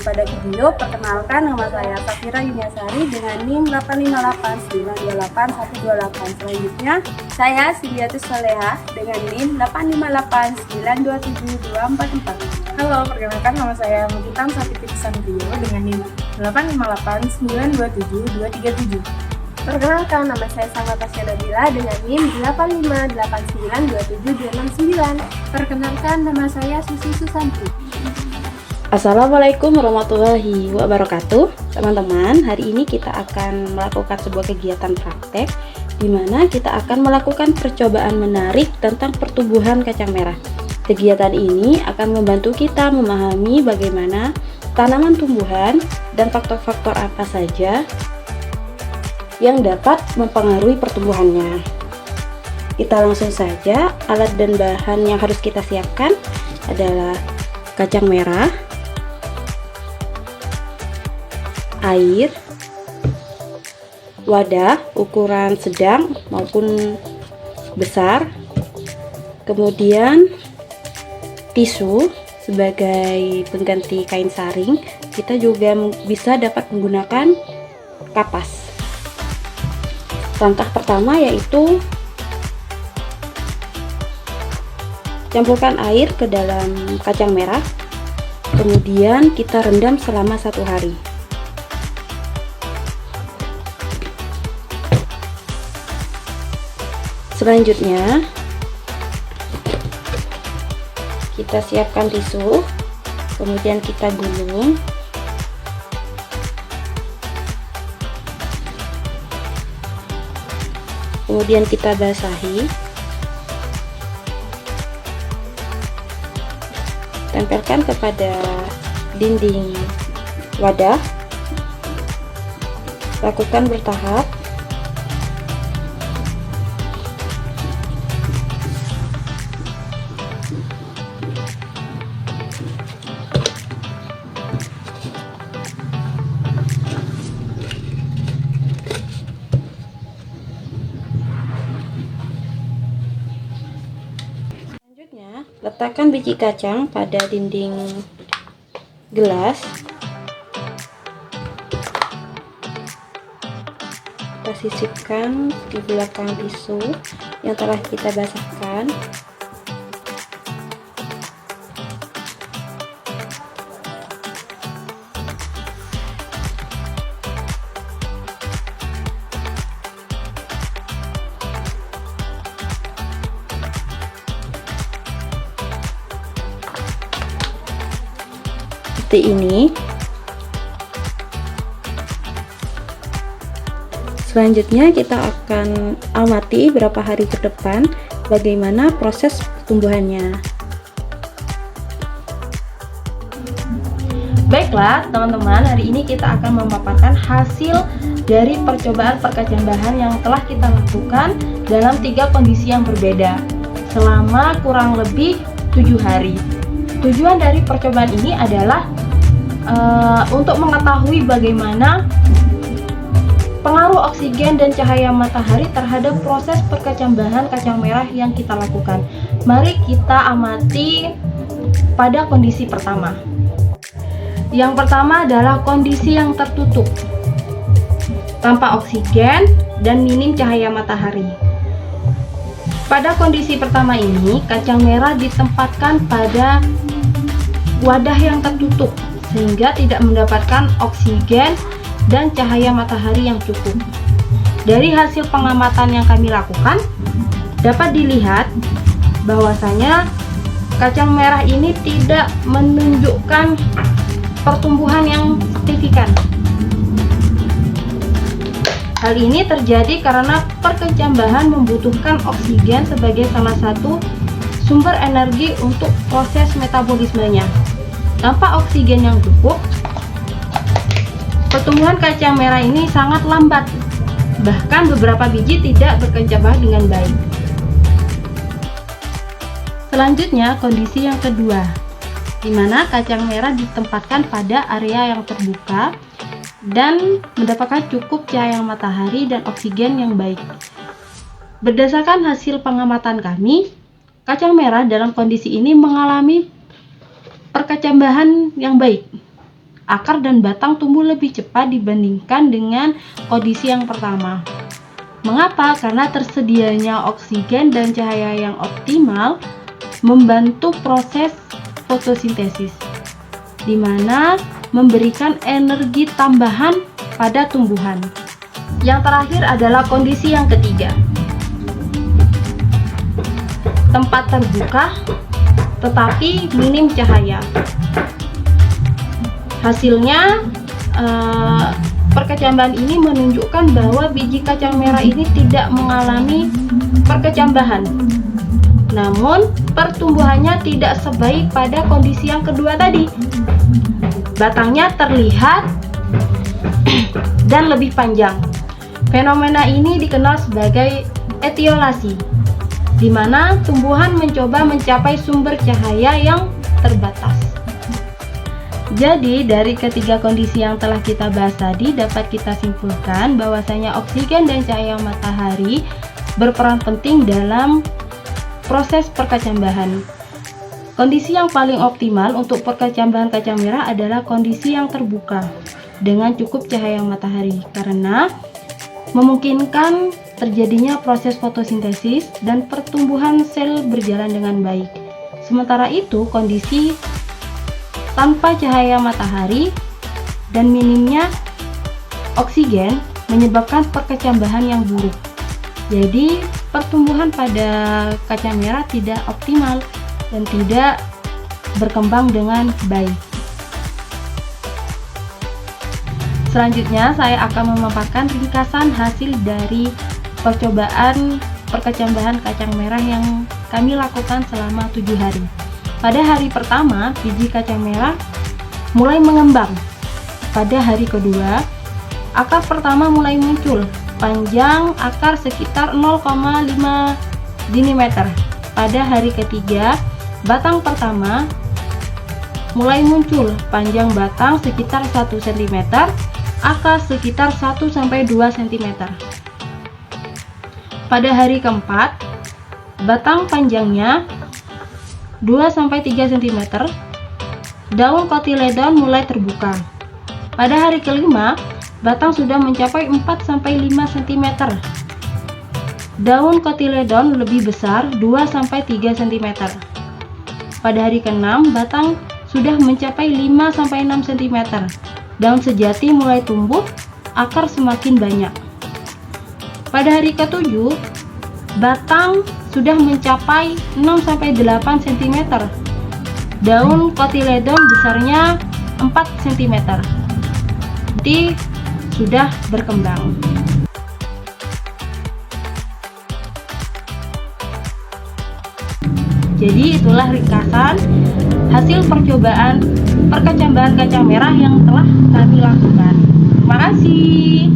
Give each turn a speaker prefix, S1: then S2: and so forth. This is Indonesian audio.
S1: pada video, perkenalkan nama saya Safira Yuniasari dengan NIM 858928128. Selanjutnya, saya Sindiatus Soleha dengan NIM 858927244.
S2: Halo, perkenalkan nama saya Mugitam Satiti Santrio dengan NIM 858927237.
S3: Perkenalkan, nama saya Salma Tasya Nabila dengan NIM 858927269.
S4: Perkenalkan, nama saya Susi Susanti.
S5: Assalamualaikum warahmatullahi wabarakatuh. Teman-teman, hari ini kita akan melakukan sebuah kegiatan praktek di mana kita akan melakukan percobaan menarik tentang pertumbuhan kacang merah. Kegiatan ini akan membantu kita memahami bagaimana tanaman tumbuhan dan faktor-faktor apa saja yang dapat mempengaruhi pertumbuhannya. Kita langsung saja, alat dan bahan yang harus kita siapkan adalah kacang merah, air, wadah ukuran sedang maupun besar, kemudian tisu sebagai pengganti kain saring. Kita juga bisa dapat menggunakan kapas. Langkah pertama yaitu campurkan air ke dalam kacang merah, kemudian kita rendam selama 1 hari. Selanjutnya kita siapkan tisu, kemudian kita gulung. Kemudian kita basahi, tempelkan kepada dinding wadah, lakukan bertahap. Letakkan biji kacang pada dinding gelas. Kita sisipkan di belakang tisu yang telah kita basahkan. Seperti ini. Selanjutnya kita akan amati berapa hari ke depan bagaimana proses pertumbuhannya. Baiklah teman-teman, hari ini kita akan memaparkan hasil dari percobaan perkacambahan yang telah kita lakukan dalam 3 kondisi yang berbeda selama kurang lebih 7 hari. Tujuan dari percobaan ini adalah untuk mengetahui bagaimana pengaruh oksigen dan cahaya matahari terhadap proses perkacambahan kacang merah yang kita lakukan. Mari kita amati pada kondisi pertama. Yang pertama adalah kondisi yang tertutup, tanpa oksigen dan minim cahaya matahari. Pada kondisi pertama ini, kacang merah ditempatkan pada wadah yang tertutup sehingga tidak mendapatkan oksigen dan cahaya matahari yang cukup. Dari hasil pengamatan yang kami lakukan, dapat dilihat bahwasanya kacang merah ini tidak menunjukkan pertumbuhan yang signifikan. Hal ini terjadi karena perkacambahan membutuhkan oksigen sebagai salah satu sumber energi untuk proses metabolismenya. Tanpa oksigen yang cukup, pertumbuhan kacang merah ini sangat lambat. Bahkan beberapa biji tidak berkecambah dengan baik. Selanjutnya, kondisi yang kedua, di mana kacang merah ditempatkan pada area yang terbuka dan mendapatkan cukup cahaya matahari dan oksigen yang baik. Berdasarkan hasil pengamatan kami, kacang merah dalam kondisi ini mengalami perkacambahan yang baik. akar dan batang tumbuh lebih cepat dibandingkan dengan kondisi yang pertama. Mengapa? Karena tersedianya oksigen dan cahaya yang optimal membantu proses fotosintesis, di mana memberikan energi tambahan pada tumbuhan. Yang terakhir adalah kondisi yang ketiga. Tempat terbuka tetapi minim cahaya. Hasilnya perkecambahan ini menunjukkan bahwa biji kacang merah ini tidak mengalami perkecambahan. Namun pertumbuhannya tidak sebaik pada kondisi yang kedua tadi. Batangnya terlihat dan lebih panjang. Fenomena ini dikenal sebagai etiolasi, di mana tumbuhan mencoba mencapai sumber cahaya yang terbatas. Jadi, dari ketiga kondisi yang telah kita bahas tadi, dapat kita simpulkan bahwasanya oksigen dan cahaya matahari berperan penting dalam proses perkecambahan. Kondisi yang paling optimal untuk perkecambahan kacang merah adalah kondisi yang terbuka dengan cukup cahaya matahari, karena memungkinkan terjadinya proses fotosintesis dan pertumbuhan sel berjalan dengan baik. Sementara itu, kondisi tanpa cahaya matahari dan minimnya oksigen menyebabkan perkecambahan yang buruk. Jadi, pertumbuhan pada kacang merah tidak optimal dan tidak berkembang dengan baik. Selanjutnya, saya akan memaparkan ringkasan hasil dari percobaan perkecambahan kacang merah yang kami lakukan selama 7 hari. Pada hari pertama, biji kacang merah mulai mengembang. Pada hari kedua, akar pertama mulai muncul, panjang akar sekitar 0,5 cm. Pada hari ketiga, batang pertama mulai muncul, panjang batang sekitar 1 cm, akar sekitar 1-2 cm. Pada hari keempat, batang panjangnya 2-3 cm, daun kotiledon mulai terbuka. Pada hari kelima, batang sudah mencapai 4-5 cm. Daun kotiledon lebih besar 2-3 cm. Pada hari ke-6, batang sudah mencapai 5-6 cm. Daun sejati mulai tumbuh, akar semakin banyak. Pada hari ke-7, batang sudah mencapai 6-8 cm. Daun kotiledon besarnya 4 cm. Jadi sudah berkembang. Jadi itulah ringkasan hasil percobaan perkecambahan kacang merah yang telah kami lakukan. Terima kasih.